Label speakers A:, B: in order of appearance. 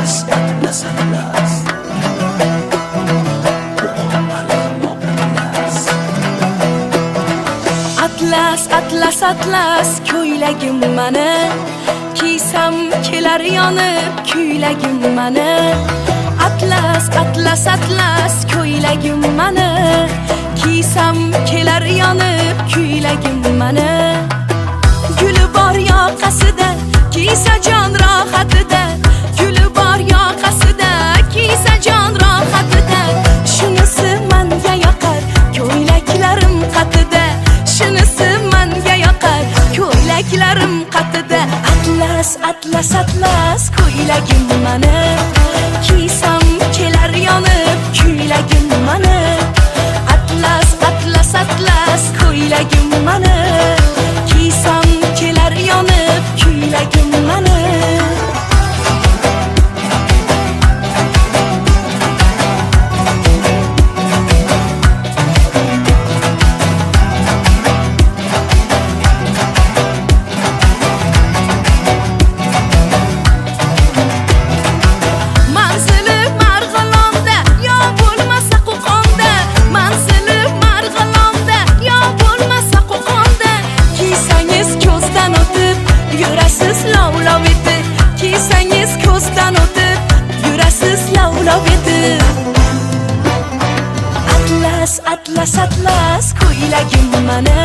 A: atlas, atlas.
B: Atlas, atlas, atlas ko'ylagim mani, kiysam kelar yonib kuylagim mani. Atlas, atlas, atlas ko'ylagim mani, kiysam kelar yonib kuylagim mani. Guli bor yoqasida, kiysa jon rohatida. Guli bor yoqasida, kiysa jon rohatida. Shunisi menga yoqar, ko'ylaklarim qatida. Shunisi menga yoqar, ko'ylaklarim qatida. Atlas, atlas, atlas ko'ylagim mani, kiysam kelar yonib kuylagim mani. Atlas, atlas, atlas ko'ylagim mani, kiysam kelar yonib kuylagim mani. Kiysangiz ko'zdan o'tib, yurasiz lavlov etib. Atlas, atlas, atlas ko'ylagim mani,